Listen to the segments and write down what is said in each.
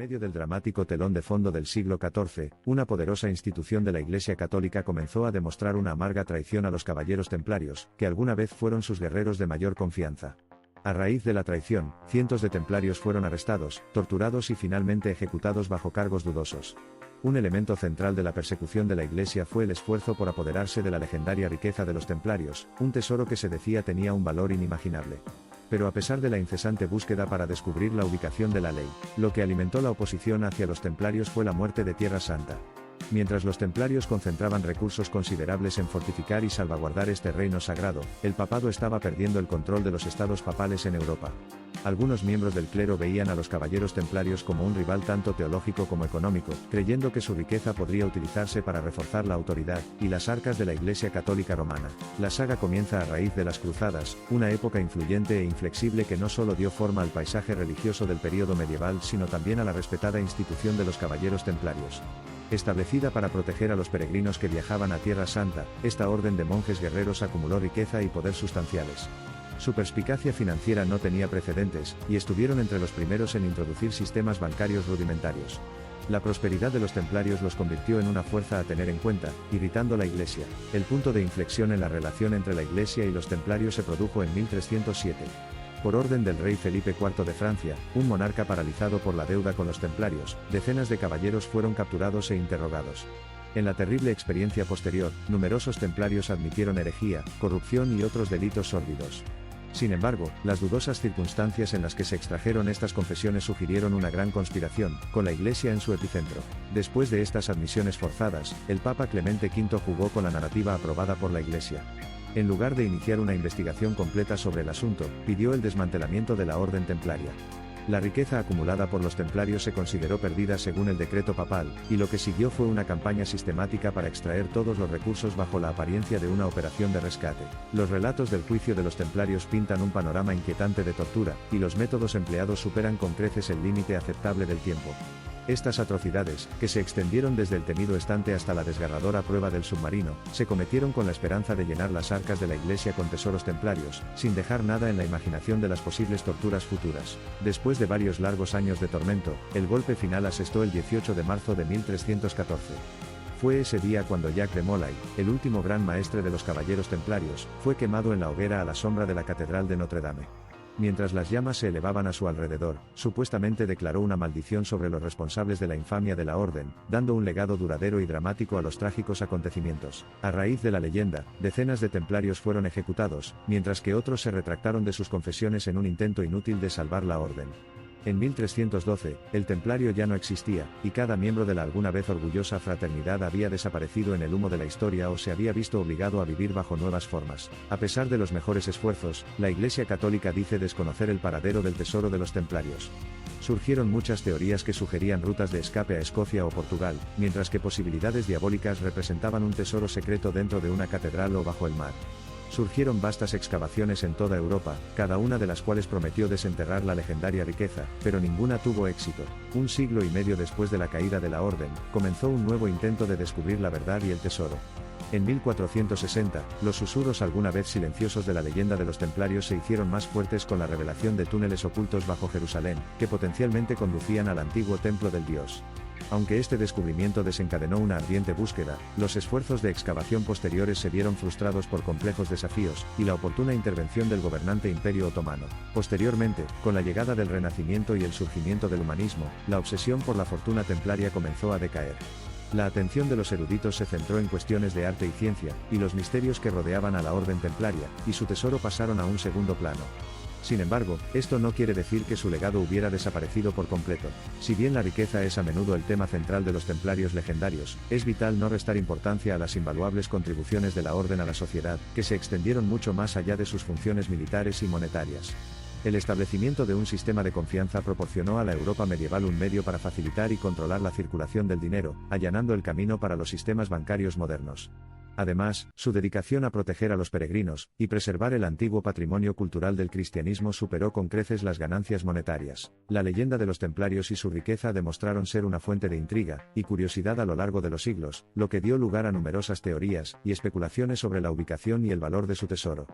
medio del dramático telón de fondo del siglo XIV, una poderosa institución de la Iglesia Católica comenzó a demostrar una amarga traición a los caballeros templarios, que alguna vez fueron sus guerreros de mayor confianza. A raíz de la traición, cientos de templarios fueron arrestados, torturados y finalmente ejecutados bajo cargos dudosos. Un elemento central de la persecución de la Iglesia fue el esfuerzo por apoderarse de la legendaria riqueza de los templarios, un tesoro que se decía tenía un valor inimaginable. Pero a pesar de la incesante búsqueda para descubrir la ubicación de la ley, lo que alimentó la oposición hacia los templarios fue la muerte de Tierra Santa. Mientras los templarios concentraban recursos considerables en fortificar y salvaguardar este reino sagrado, el papado estaba perdiendo el control de los estados papales en Europa. Algunos miembros del clero veían a los caballeros templarios como un rival tanto teológico como económico, creyendo que su riqueza podría utilizarse para reforzar la autoridad y las arcas de la Iglesia Católica Romana. La saga comienza a raíz de las Cruzadas, una época influyente e inflexible que no solo dio forma al paisaje religioso del período medieval sino también a la respetada institución de los caballeros templarios. Establecida para proteger a los peregrinos que viajaban a Tierra Santa, esta orden de monjes guerreros acumuló riqueza y poder sustanciales. Su perspicacia financiera no tenía precedentes, y estuvieron entre los primeros en introducir sistemas bancarios rudimentarios. La prosperidad de los templarios los convirtió en una fuerza a tener en cuenta, irritando la Iglesia. El punto de inflexión en la relación entre la Iglesia y los templarios se produjo en 1307. Por orden del rey Felipe IV de Francia, un monarca paralizado por la deuda con los templarios, decenas de caballeros fueron capturados e interrogados. En la terrible experiencia posterior, numerosos templarios admitieron herejía, corrupción y otros delitos sórdidos. Sin embargo, las dudosas circunstancias en las que se extrajeron estas confesiones sugirieron una gran conspiración, con la Iglesia en su epicentro. Después de estas admisiones forzadas, el Papa Clemente V jugó con la narrativa aprobada por la Iglesia. En lugar de iniciar una investigación completa sobre el asunto, pidió el desmantelamiento de la orden templaria. La riqueza acumulada por los templarios se consideró perdida según el decreto papal, y lo que siguió fue una campaña sistemática para extraer todos los recursos bajo la apariencia de una operación de rescate. Los relatos del juicio de los templarios pintan un panorama inquietante de tortura, y los métodos empleados superan con creces el límite aceptable del tiempo. Estas atrocidades, que se extendieron desde el temido estante hasta la desgarradora prueba del submarino, se cometieron con la esperanza de llenar las arcas de la Iglesia con tesoros templarios, sin dejar nada en la imaginación de las posibles torturas futuras. Después de varios largos años de tormento, el golpe final asestó el 18 de marzo de 1314. Fue ese día cuando Jacques de Molay, el último gran maestre de los caballeros templarios, fue quemado en la hoguera a la sombra de la Catedral de Notre Dame. Mientras las llamas se elevaban a su alrededor, supuestamente declaró una maldición sobre los responsables de la infamia de la orden, dando un legado duradero y dramático a los trágicos acontecimientos. A raíz de la leyenda, decenas de templarios fueron ejecutados, mientras que otros se retractaron de sus confesiones en un intento inútil de salvar la orden. En 1312, el templario ya no existía, y cada miembro de la alguna vez orgullosa fraternidad había desaparecido en el humo de la historia o se había visto obligado a vivir bajo nuevas formas. A pesar de los mejores esfuerzos, la Iglesia Católica dice desconocer el paradero del tesoro de los templarios. Surgieron muchas teorías que sugerían rutas de escape a Escocia o Portugal, mientras que posibilidades diabólicas representaban un tesoro secreto dentro de una catedral o bajo el mar. Surgieron vastas excavaciones en toda Europa, cada una de las cuales prometió desenterrar la legendaria riqueza, pero ninguna tuvo éxito. Un siglo y medio después de la caída de la orden, comenzó un nuevo intento de descubrir la verdad y el tesoro. En 1460, los susurros alguna vez silenciosos de la leyenda de los templarios se hicieron más fuertes con la revelación de túneles ocultos bajo Jerusalén, que potencialmente conducían al antiguo templo del dios. Aunque este descubrimiento desencadenó una ardiente búsqueda, los esfuerzos de excavación posteriores se vieron frustrados por complejos desafíos, y la oportuna intervención del gobernante Imperio Otomano. Posteriormente, con la llegada del Renacimiento y el surgimiento del humanismo, la obsesión por la fortuna templaria comenzó a decaer. La atención de los eruditos se centró en cuestiones de arte y ciencia, y los misterios que rodeaban a la orden templaria, y su tesoro pasaron a un segundo plano. Sin embargo, esto no quiere decir que su legado hubiera desaparecido por completo. Si bien la riqueza es a menudo el tema central de los templarios legendarios, es vital no restar importancia a las invaluables contribuciones de la orden a la sociedad, que se extendieron mucho más allá de sus funciones militares y monetarias. El establecimiento de un sistema de confianza proporcionó a la Europa medieval un medio para facilitar y controlar la circulación del dinero, allanando el camino para los sistemas bancarios modernos. Además, su dedicación a proteger a los peregrinos, y preservar el antiguo patrimonio cultural del cristianismo superó con creces las ganancias monetarias. La leyenda de los templarios y su riqueza demostraron ser una fuente de intriga y curiosidad a lo largo de los siglos, lo que dio lugar a numerosas teorías y especulaciones sobre la ubicación y el valor de su tesoro.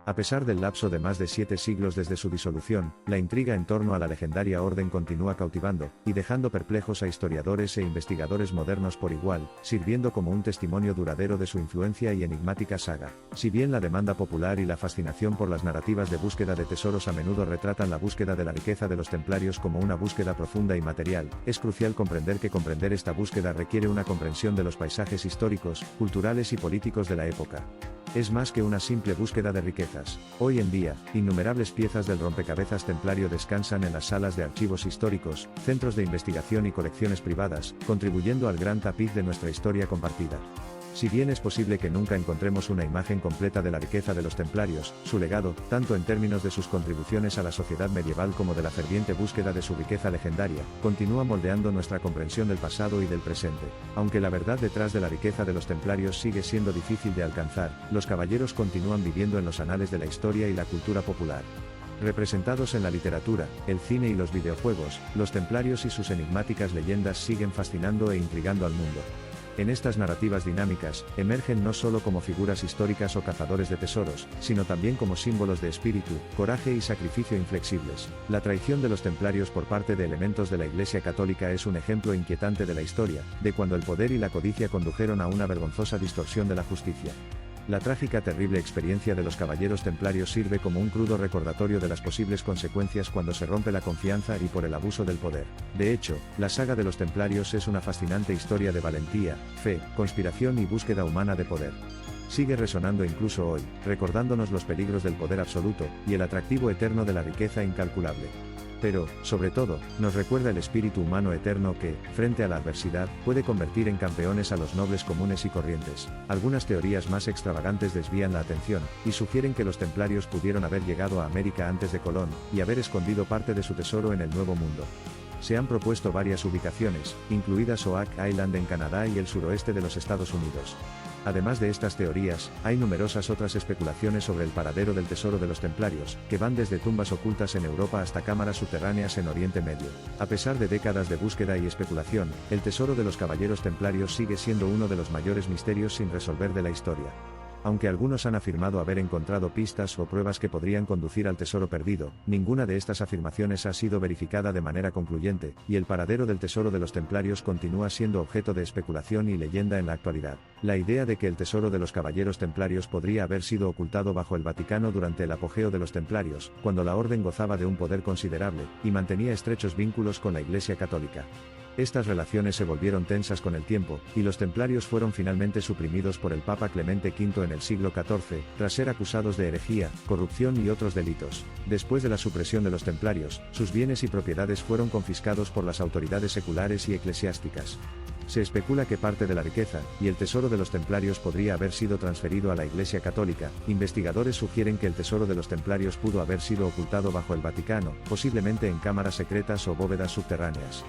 A pesar del lapso de más de 7 siglos desde su disolución, la intriga en torno a la legendaria orden continúa cautivando, y dejando perplejos a historiadores e investigadores modernos por igual, sirviendo como un testimonio duradero de su influencia y enigmática saga. Si bien la demanda popular y la fascinación por las narrativas de búsqueda de tesoros a menudo retratan la búsqueda de la riqueza de los templarios como una búsqueda profunda y material, es crucial comprender que comprender esta búsqueda requiere una comprensión de los paisajes históricos, culturales y políticos de la época. Es más que una simple búsqueda de riquezas. Hoy en día, innumerables piezas del rompecabezas templario descansan en las salas de archivos históricos, centros de investigación y colecciones privadas, contribuyendo al gran tapiz de nuestra historia compartida. Si bien es posible que nunca encontremos una imagen completa de la riqueza de los templarios, su legado, tanto en términos de sus contribuciones a la sociedad medieval como de la ferviente búsqueda de su riqueza legendaria, continúa moldeando nuestra comprensión del pasado y del presente. Aunque la verdad detrás de la riqueza de los templarios sigue siendo difícil de alcanzar, los caballeros continúan viviendo en los anales de la historia y la cultura popular. Representados en la literatura, el cine y los videojuegos, los templarios y sus enigmáticas leyendas siguen fascinando e intrigando al mundo. En estas narrativas dinámicas, emergen no solo como figuras históricas o cazadores de tesoros, sino también como símbolos de espíritu, coraje y sacrificio inflexibles. La traición de los templarios por parte de elementos de la Iglesia Católica es un ejemplo inquietante de la historia, de cuando el poder y la codicia condujeron a una vergonzosa distorsión de la justicia. La trágica terrible experiencia de los caballeros templarios sirve como un crudo recordatorio de las posibles consecuencias cuando se rompe la confianza y por el abuso del poder. De hecho, la saga de los templarios es una fascinante historia de valentía, fe, conspiración y búsqueda humana de poder. Sigue resonando incluso hoy, recordándonos los peligros del poder absoluto, y el atractivo eterno de la riqueza incalculable. Pero, sobre todo, nos recuerda el espíritu humano eterno que, frente a la adversidad, puede convertir en campeones a los nobles comunes y corrientes. Algunas teorías más extravagantes desvían la atención, y sugieren que los templarios pudieron haber llegado a América antes de Colón, y haber escondido parte de su tesoro en el Nuevo Mundo. Se han propuesto varias ubicaciones, incluidas Oak Island en Canadá y el suroeste de los Estados Unidos. Además de estas teorías, hay numerosas otras especulaciones sobre el paradero del tesoro de los templarios, que van desde tumbas ocultas en Europa hasta cámaras subterráneas en Oriente Medio. A pesar de décadas de búsqueda y especulación, el tesoro de los caballeros templarios sigue siendo uno de los mayores misterios sin resolver de la historia. Aunque algunos han afirmado haber encontrado pistas o pruebas que podrían conducir al tesoro perdido, ninguna de estas afirmaciones ha sido verificada de manera concluyente, y el paradero del tesoro de los templarios continúa siendo objeto de especulación y leyenda en la actualidad. La idea de que el tesoro de los caballeros templarios podría haber sido ocultado bajo el Vaticano durante el apogeo de los templarios, cuando la orden gozaba de un poder considerable, y mantenía estrechos vínculos con la Iglesia Católica. Estas relaciones se volvieron tensas con el tiempo, y los templarios fueron finalmente suprimidos por el Papa Clemente V en el siglo XIV, tras ser acusados de herejía, corrupción y otros delitos. Después de la supresión de los templarios, sus bienes y propiedades fueron confiscados por las autoridades seculares y eclesiásticas. Se especula que parte de la riqueza y el tesoro de los templarios podría haber sido transferido a la Iglesia Católica. Investigadores sugieren que el tesoro de los templarios pudo haber sido ocultado bajo el Vaticano, posiblemente en cámaras secretas o bóvedas subterráneas.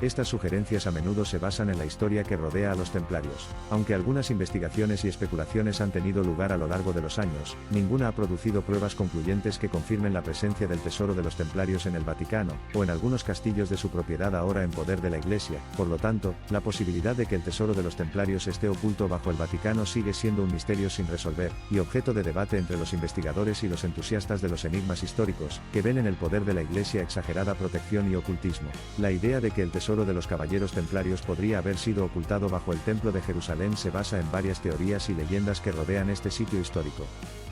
Estas sugerencias a menudo se basan en la historia que rodea a los templarios. Aunque algunas investigaciones y especulaciones han tenido lugar a lo largo de los años, ninguna ha producido pruebas concluyentes que confirmen la presencia del tesoro de los templarios en el Vaticano, o en algunos castillos de su propiedad ahora en poder de la Iglesia. Por lo tanto, la posibilidad de que el tesoro de los templarios esté oculto bajo el Vaticano sigue siendo un misterio sin resolver, y objeto de debate entre los investigadores y los entusiastas de los enigmas históricos, que ven en el poder de la Iglesia exagerada protección y ocultismo. La idea de que el tesoro de los caballeros templarios podría haber sido ocultado bajo el Templo de Jerusalén se basa en varias teorías y leyendas que rodean este sitio histórico.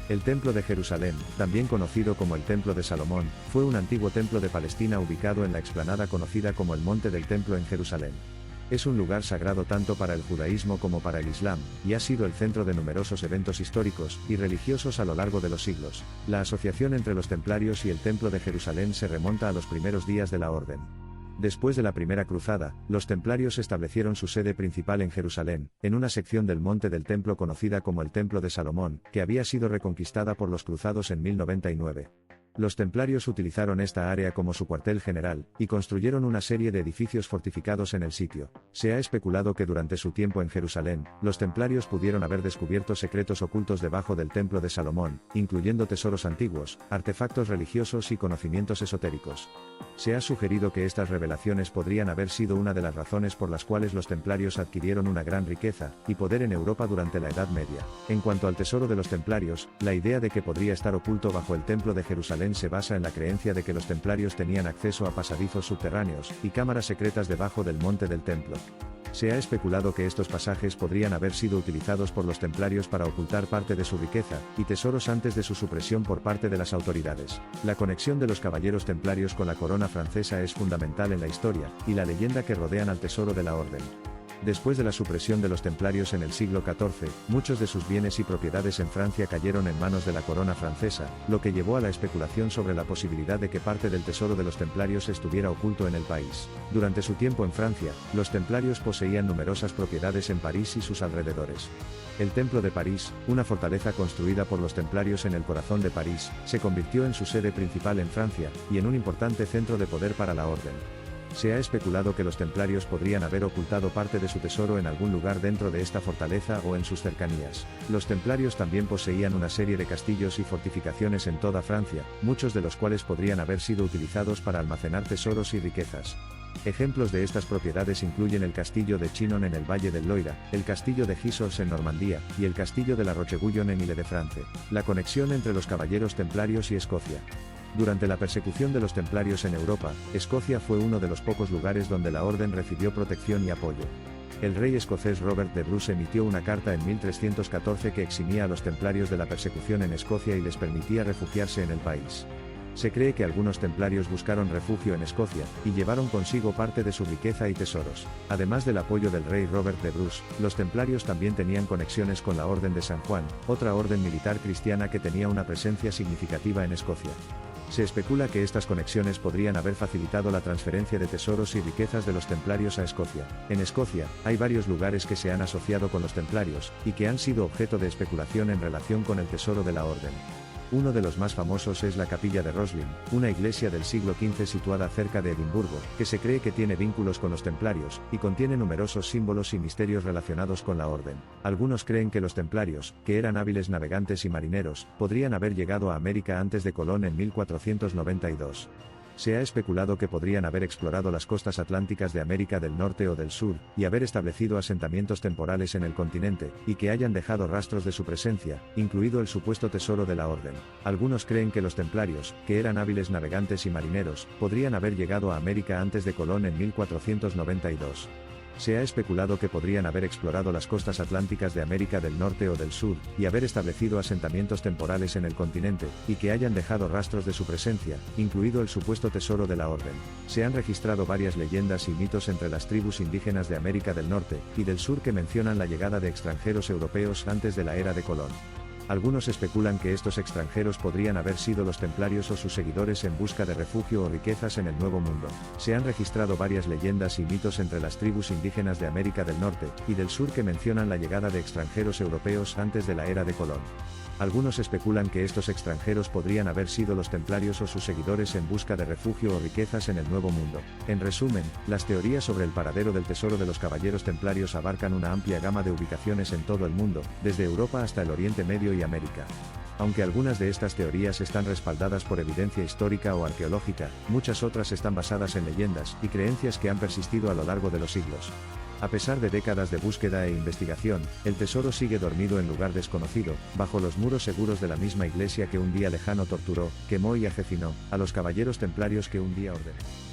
El Templo de Jerusalén, también conocido como el Templo de Salomón, fue un antiguo templo de Palestina ubicado en la explanada conocida como el Monte del Templo en Jerusalén. Es un lugar sagrado tanto para el judaísmo como para el islam, y ha sido el centro de numerosos eventos históricos y religiosos a lo largo de los siglos. La asociación entre los templarios y el Templo de Jerusalén se remonta a los primeros días de la orden. Después de la Primera Cruzada, los templarios establecieron su sede principal en Jerusalén, en una sección del monte del templo conocida como el Templo de Salomón, que había sido reconquistada por los cruzados en 1099. Los templarios utilizaron esta área como su cuartel general, y construyeron una serie de edificios fortificados en el sitio. Se ha especulado que durante su tiempo en Jerusalén, los templarios pudieron haber descubierto secretos ocultos debajo del templo de Salomón, incluyendo tesoros antiguos, artefactos religiosos y conocimientos esotéricos. Se ha sugerido que estas revelaciones podrían haber sido una de las razones por las cuales los templarios adquirieron una gran riqueza y poder en Europa durante la Edad Media. En cuanto al tesoro de los templarios, la idea de que podría estar oculto bajo el templo de Jerusalén se basa en la creencia de que los templarios tenían acceso a pasadizos subterráneos y cámaras secretas debajo del monte del templo. Se ha especulado que estos pasajes podrían haber sido utilizados por los templarios para ocultar parte de su riqueza y tesoros antes de su supresión por parte de las autoridades. La conexión de los caballeros templarios con la corona francesa es fundamental en la historia y la leyenda que rodean al tesoro de la orden. Después de la supresión de los templarios en el siglo XIV, muchos de sus bienes y propiedades en Francia cayeron en manos de la corona francesa, lo que llevó a la especulación sobre la posibilidad de que parte del tesoro de los templarios estuviera oculto en el país. Durante su tiempo en Francia, los templarios poseían numerosas propiedades en París y sus alrededores. El Templo de París, una fortaleza construida por los templarios en el corazón de París, se convirtió en su sede principal en Francia, y en un importante centro de poder para la orden. Se ha especulado que los templarios podrían haber ocultado parte de su tesoro en algún lugar dentro de esta fortaleza o en sus cercanías. Los templarios también poseían una serie de castillos y fortificaciones en toda Francia, muchos de los cuales podrían haber sido utilizados para almacenar tesoros y riquezas. Ejemplos de estas propiedades incluyen el castillo de Chinon en el Valle del Loira, el castillo de Gisors en Normandía, y el castillo de la Rocheguyon en Ile-de-France. La conexión entre los caballeros templarios y Escocia. Durante la persecución de los templarios en Europa, Escocia fue uno de los pocos lugares donde la orden recibió protección y apoyo. El rey escocés Robert de Bruce emitió una carta en 1314 que eximía a los templarios de la persecución en Escocia y les permitía refugiarse en el país. Se cree que algunos templarios buscaron refugio en Escocia, y llevaron consigo parte de su riqueza y tesoros. Además del apoyo del rey Robert de Bruce, los templarios también tenían conexiones con la Orden de San Juan, otra orden militar cristiana que tenía una presencia significativa en Escocia. Se especula que estas conexiones podrían haber facilitado la transferencia de tesoros y riquezas de los templarios a Escocia. En Escocia, hay varios lugares que se han asociado con los templarios, y que han sido objeto de especulación en relación con el tesoro de la orden. Uno de los más famosos es la Capilla de Roslin, una iglesia del siglo XV situada cerca de Edimburgo, que se cree que tiene vínculos con los templarios, y contiene numerosos símbolos y misterios relacionados con la orden. Algunos creen que los templarios, que eran hábiles navegantes y marineros, podrían haber llegado a América antes de Colón en 1492. Se ha especulado que podrían haber explorado las costas atlánticas de América del Norte o del Sur, y haber establecido asentamientos temporales en el continente, y que hayan dejado rastros de su presencia, incluido el supuesto tesoro de la orden. Algunos creen que los templarios, que eran hábiles navegantes y marineros, podrían haber llegado a América antes de Colón en 1492. Se ha especulado que podrían haber explorado las costas atlánticas de América del Norte o del Sur, y haber establecido asentamientos temporales en el continente, y que hayan dejado rastros de su presencia, incluido el supuesto tesoro de la orden. Se han registrado varias leyendas y mitos entre las tribus indígenas de América del Norte y del Sur que mencionan la llegada de extranjeros europeos antes de la era de Colón. Algunos especulan que estos extranjeros podrían haber sido los templarios o sus seguidores en busca de refugio o riquezas en el Nuevo Mundo. Se han registrado varias leyendas y mitos entre las tribus indígenas de América del Norte y del Sur que mencionan la llegada de extranjeros europeos antes de la era de Colón. Algunos especulan que estos extranjeros podrían haber sido los templarios o sus seguidores en busca de refugio o riquezas en el Nuevo Mundo. En resumen, las teorías sobre el paradero del tesoro de los caballeros templarios abarcan una amplia gama de ubicaciones en todo el mundo, desde Europa hasta el Oriente Medio y América. Aunque algunas de estas teorías están respaldadas por evidencia histórica o arqueológica, muchas otras están basadas en leyendas y creencias que han persistido a lo largo de los siglos. A pesar de décadas de búsqueda e investigación, el tesoro sigue dormido en lugar desconocido, bajo los muros seguros de la misma iglesia que un día lejano torturó, quemó y asesinó a los caballeros templarios que un día ordenó.